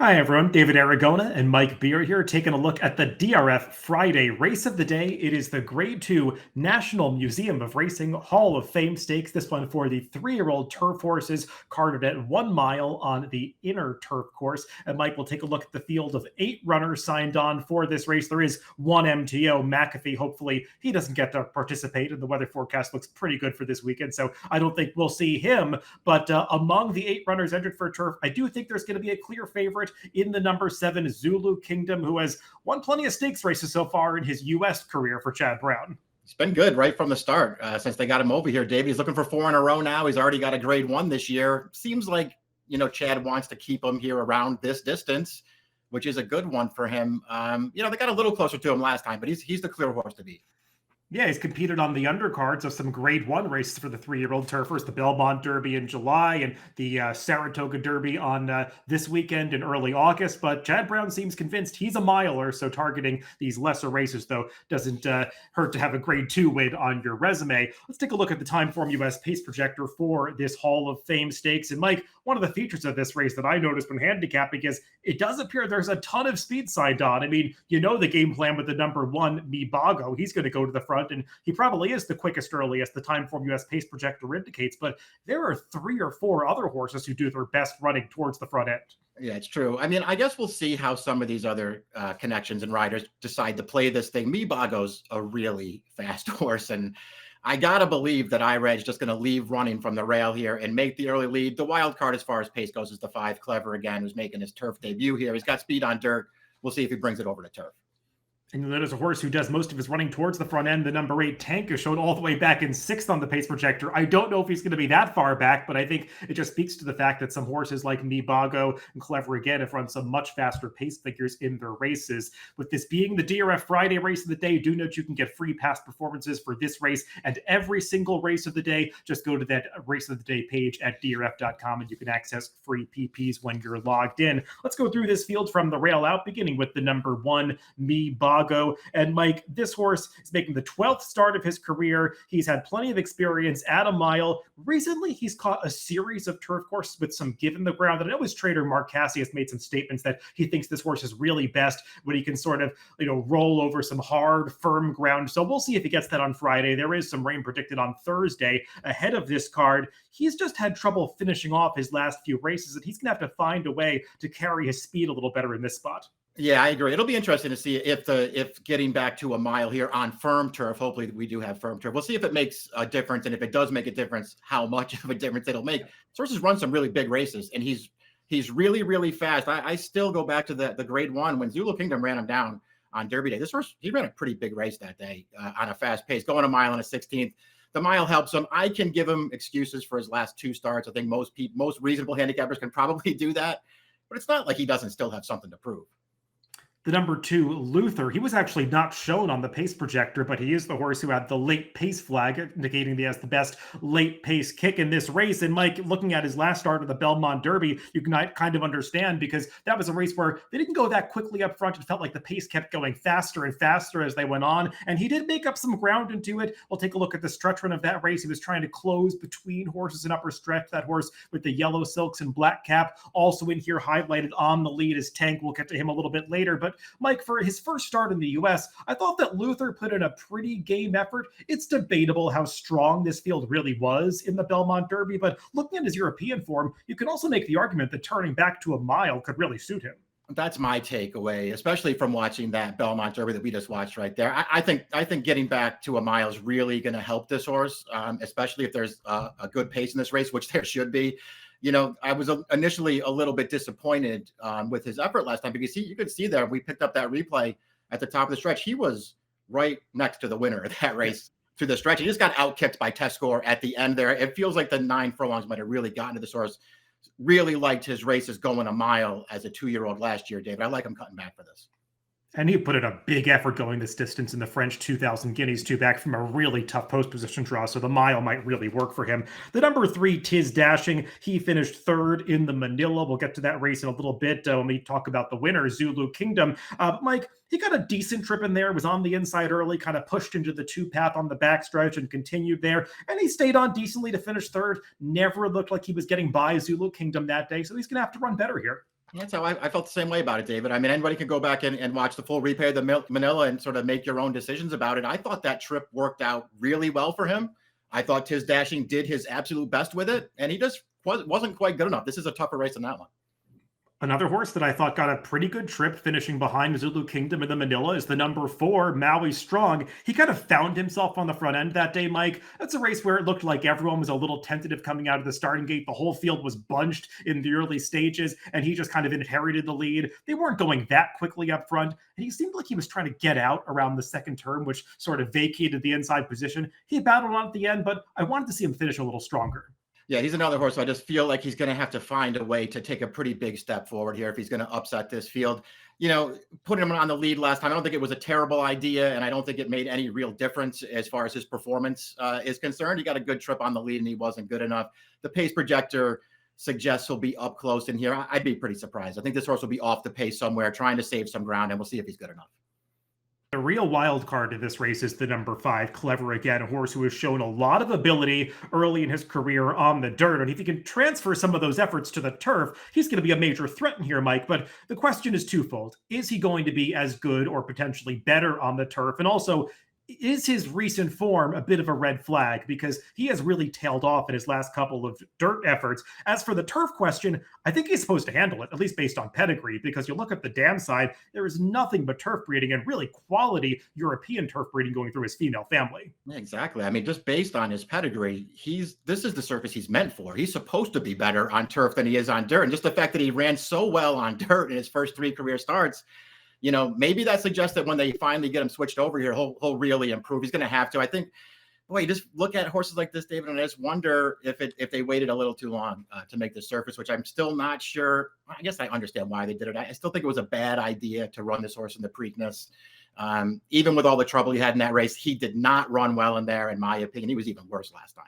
Hi, everyone. David Aragona and Mike Beer here, taking a look at the DRF Friday Race of the Day. It is the Grade 2 National Museum of Racing Hall of Fame Stakes. This one for the 3-year-old turf horses, carded at 1 mile on the inner turf course. And Mike will take a look at the field of 8 runners signed on for this race. There is one MTO, McAfee. Hopefully, he doesn't get to participate, and the weather forecast looks pretty good for this weekend. So I don't think we'll see him. But among the 8 runners entered for turf, I do think there's going to be a clear favorite in the number 7 Zulu Kingdom, who has won plenty of stakes races so far in his U.S. career for Chad Brown. It's been good right from the start since they got him over here, Dave. He's looking for 4 in a row now. He's already got a grade 1 this year. Seems like, Chad wants to keep him here around this distance, which is a good one for him. They got a little closer to him last time, but he's the clear horse to beat. Yeah, he's competed on the undercards of some grade 1 races for the 3-year-old turfers, the Belmont Derby in July and the Saratoga Derby on this weekend in early August. But Chad Brown seems convinced he's a miler, so targeting these lesser races, though, doesn't hurt to have a grade 2 win on your resume. Let's take a look at the Timeform US pace projector for this Hall of Fame stakes. And Mike, one of the features of this race that I noticed when handicapping is it does appear there's a ton of speed signed on. I mean, the game plan with the number 1, Bago. He's going to go to the front, and he probably is the quickest early, as the Timeform US pace projector indicates, but there are 3 or 4 other horses who do their best running towards the front end. Yeah, it's true. I mean, I guess we'll see how some of these other connections and riders decide to play this thing. Bago's a really fast horse, and I gotta believe that IRED's just going to leave running from the rail here and make the early lead. The wild card as far as pace goes is the 5 Clever again, who's making his turf debut here. He's got speed on dirt. We'll see if he brings it over to turf. And then there's a horse who does most of his running towards the front end. The number 8 Tank is shown all the way back in 6th on the pace projector. I don't know if he's going to be that far back, but I think it just speaks to the fact that some horses like Bago and Clever again have run some much faster pace figures in their races. With this being the DRF Friday race of the day, do note you can get free past performances for this race and every single race of the day. Just go to that race of the day page at DRF.com and you can access free PPs when you're logged in. Let's go through this field from the rail out, beginning with the number 1 Bago. And Mike, this horse is making the 12th start of his career. He's had plenty of experience at a mile. Recently, he's caught a series of turf courses with some give in the ground. And I know his trainer, Mark Cassey, has made some statements that he thinks this horse is really best when he can sort of, roll over some hard, firm ground. So we'll see if he gets that on Friday. There is some rain predicted on Thursday ahead of this card. He's just had trouble finishing off his last few races, and he's going to have to find a way to carry his speed a little better in this spot. Yeah, I agree. It'll be interesting to see if getting back to a mile here on firm turf, hopefully we do have firm turf. We'll see if it makes a difference, and if it does make a difference, how much of a difference it'll make. This horse has run some really big races, and he's really, really fast. I still go back to the grade 1 when Zulu Kingdom ran him down on Derby Day. This horse, he ran a pretty big race that day on a fast pace, going a mile and a 16th. The mile helps him. I can give him excuses for his last 2 starts. I think most reasonable handicappers can probably do that, but it's not like he doesn't still have something to prove. The number 2, Luther, he was actually not shown on the pace projector, but he is the horse who had the late pace flag, indicating he has the best late pace kick in this race. And Mike, looking at his last start of the Belmont Derby, you can kind of understand, because that was a race where they didn't go that quickly up front. It felt like the pace kept going faster and faster as they went on, and he did make up some ground into it. We'll take a look at the stretch run of that race. He was trying to close between horses in upper stretch. That horse with the yellow silks and black cap, also in here highlighted on the lead is Tank. We'll get to him a little bit later, but Mike, for his first start in the U.S., I thought that Luther put in a pretty game effort. It's debatable how strong this field really was in the Belmont Derby, but looking at his European form, you can also make the argument that turning back to a mile could really suit him. That's my takeaway, especially from watching that Belmont Derby that we just watched right there. I think getting back to a mile is really going to help this horse, especially if there's a good pace in this race, which there should be. I was initially a little bit disappointed with his effort last time, because you could see there, we picked up that replay at the top of the stretch. He was right next to the winner of that race through the stretch. He just got outkicked by Tescore at the end there. It feels like the 9 furlongs might have really gotten to this horse. Really liked his races going a mile as a 2-year-old last year, David. I like him cutting back for this. And he put in a big effort going this distance in the French 2,000 guineas, too, back from a really tough post position draw, so the mile might really work for him. The number 3, Tiz Dashing, he finished 3rd in the Manila. We'll get to that race in a little bit when we talk about the winner, Zulu Kingdom. Mike, he got a decent trip in there, was on the inside early, kind of pushed into the 2-path on the backstretch and continued there, and he stayed on decently to finish 3rd. Never looked like he was getting by Zulu Kingdom that day, so he's going to have to run better here. That's how I felt the same way about it, David. I mean, anybody can go back and watch the full replay of the Manila and sort of make your own decisions about it. I thought that trip worked out really well for him. I thought Tiz Dashing did his absolute best with it, and he just wasn't quite good enough. This is a tougher race than that one. Another horse that I thought got a pretty good trip finishing behind Zulu Kingdom in the Manila is the number 4, Maui Strong. He kind of found himself on the front end that day, Mike. That's a race where it looked like everyone was a little tentative coming out of the starting gate. The whole field was bunched in the early stages, and he just kind of inherited the lead. They weren't going that quickly up front, and he seemed like he was trying to get out around the second turn, which sort of vacated the inside position. He battled on at the end, but I wanted to see him finish a little stronger. Yeah, he's another horse. I just feel like he's going to have to find a way to take a pretty big step forward here if he's going to upset this field. You know, putting him on the lead last time, I don't think it was a terrible idea, and I don't think it made any real difference as far as his performance is concerned. He got a good trip on the lead, and he wasn't good enough. The pace projector suggests he'll be up close in here. I'd be pretty surprised. I think this horse will be off the pace somewhere, trying to save some ground, and we'll see if he's good enough. The real wild card in this race is the number 5, Clever Again, a horse who has shown a lot of ability early in his career on the dirt. And if he can transfer some of those efforts to the turf, he's going to be a major threat in here, Mike. But the question is twofold. Is he going to be as good or potentially better on the turf? And also, is his recent form a bit of a red flag? Because he has really tailed off in his last couple of dirt efforts. As for the turf question, I think he's supposed to handle it, at least based on pedigree, because you look at the dam side, there is nothing but turf breeding and really quality European turf breeding going through his female family. Exactly. I mean, just based on his pedigree, this is the surface he's meant for. He's supposed to be better on turf than he is on dirt. And just the fact that he ran so well on dirt in his first 3 career starts, you know, maybe that suggests that when they finally get him switched over here, he'll really improve. He's going to have to. I think, boy, you just look at horses like this, David, and I just wonder if they waited a little too long to make the surface, which I'm still not sure. I guess I understand why they did it. I still think it was a bad idea to run this horse in the Preakness. Even with all the trouble he had in that race, he did not run well in there, in my opinion. He was even worse last time.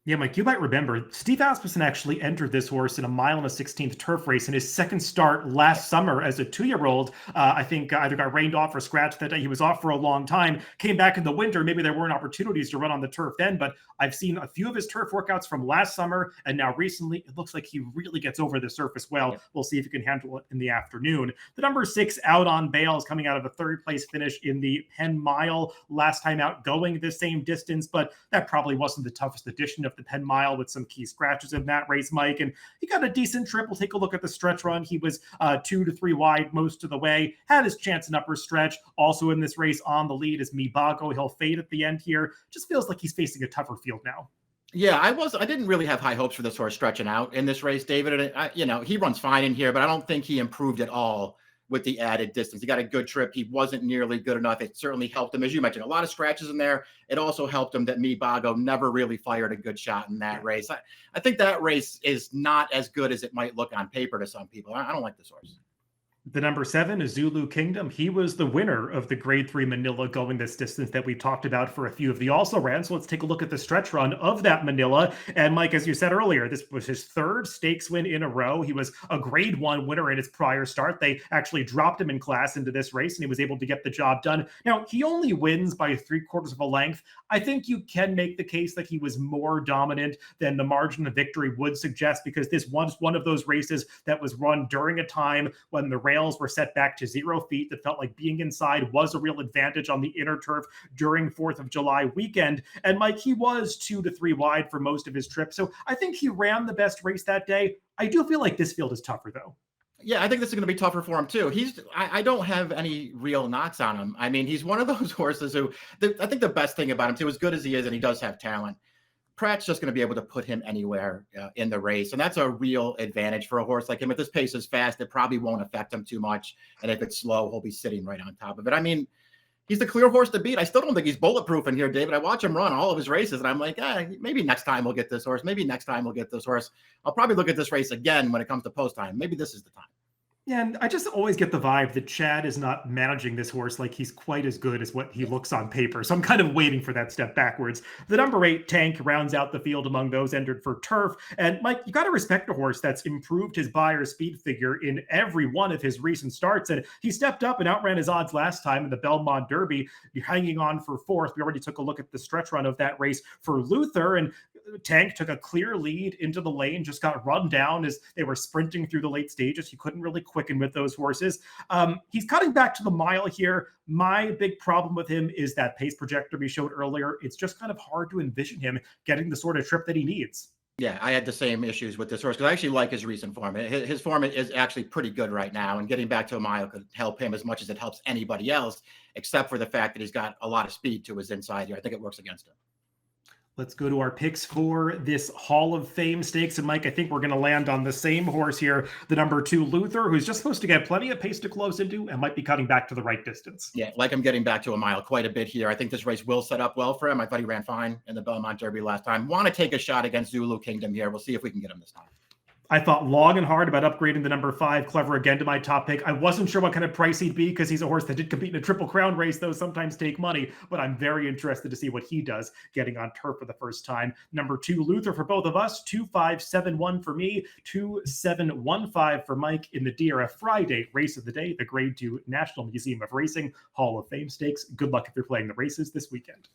Yeah, Mike, you might remember Steve Asmussen actually entered this horse in a 1.16 turf race in his second start last summer as a 2-year-old. I think either got rained off or scratched that day. He was off for a long time, came back in the winter. Maybe there weren't opportunities to run on the turf then, but I've seen a few of his turf workouts from last summer, and now recently it looks like he really gets over the surface well. Yep. We'll see if he can handle it in the afternoon. The number 6, Out on Bail, is coming out of a 3rd place finish in the Penn Mile last time out, going the same distance, but that probably wasn't the toughest edition of the Penn Mile with some key scratches in that race, Mike. And he got a decent trip. We'll take a look at the stretch run. He was 2 to 3 wide most of the way, had his chance in upper stretch. Also in this race on the lead is Bago. He'll fade at the end here. Just feels like he's facing a tougher field now. Yeah, I didn't really have high hopes for this horse stretching out in this race, David. And he runs fine in here, but I don't think he improved at all with the added distance. He got a good trip. He wasn't nearly good enough. It certainly helped him. As you mentioned, a lot of scratches in there. It also helped him that Bago never really fired a good shot in that race. I think that race is not as good as it might look on paper to some people. I don't like this horse. The number 7 is Zulu Kingdom. He was the winner of the Grade 3 Manila going this distance that we talked about for a few of the also ran. So let's take a look at the stretch run of that Manila. And Mike, as you said earlier, this was his 3rd stakes win in a row. He was a Grade 1 winner in his prior start. They actually dropped him in class into this race, and he was able to get the job done. Now, he only wins by 3/4 of a length. I think you can make the case that he was more dominant than the margin of victory would suggest, because this was one of those races that was run during a time when the rails were set back to 0 feet. That felt like being inside was a real advantage on the inner turf during 4th of July weekend. And Mike, he was 2 to 3 wide for most of his trip. So I think he ran the best race that day. I do feel like this field is tougher though. Yeah, I think this is going to be tougher for him too. I don't have any real knocks on him. I mean, he's one of those horses who, I think the best thing about him too, as good as he is, and he does have talent, Pratt's just going to be able to put him anywhere in the race. And that's a real advantage for a horse like him. If this pace is fast, it probably won't affect him too much. And if it's slow, he'll be sitting right on top of it. I mean, he's the clear horse to beat. I still don't think he's bulletproof in here, David. I watch him run all of his races, and I'm like, maybe next time we'll get this horse. Maybe next time we'll get this horse. I'll probably look at this race again when it comes to post time. Maybe this is the time. Yeah, and I just always get the vibe that Chad is not managing this horse like he's quite as good as what he looks on paper. So I'm kind of waiting for that step backwards. The number 8, Tank, rounds out the field among those entered for turf. And Mike, you got to respect a horse that's improved his Beyer speed figure in every one of his recent starts. And he stepped up and outran his odds last time in the Belmont Derby. You're hanging on for 4th. We already took a look at the stretch run of that race for Luther. And Tank took a clear lead into the lane, just got run down as they were sprinting through the late stages. He couldn't really quicken with those horses. He's cutting back to the mile here. My big problem with him is that pace projector we showed earlier. It's just kind of hard to envision him getting the sort of trip that he needs. Yeah, I had the same issues with this horse because I actually like his recent form. His form is actually pretty good right now, and getting back to a mile could help him as much as it helps anybody else, except for the fact that he's got a lot of speed to his inside here. I think it works against him. Let's go to our picks for this Hall of Fame stakes. And Mike, I think we're going to land on the same horse here, the number 2 Luther, who's just supposed to get plenty of pace to close into and might be cutting back to the right distance. Yeah, like I'm getting back to a mile quite a bit here. I think this race will set up well for him. I thought he ran fine in the Belmont Derby last time. Want to take a shot against Zulu Kingdom here. We'll see if we can get him this time. I thought long and hard about upgrading the number 5 Clever again to my top pick. I wasn't sure what kind of price he'd be because he's a horse that did compete in a Triple Crown race, though sometimes take money, but I'm very interested to see what he does getting on turf for the first time. Number 2 Luther for both of us, 2571 for me, 2715 for Mike in the DRF Friday race of the day, the Grade 2 National Museum of Racing Hall of Fame stakes. Good luck if you're playing the races this weekend.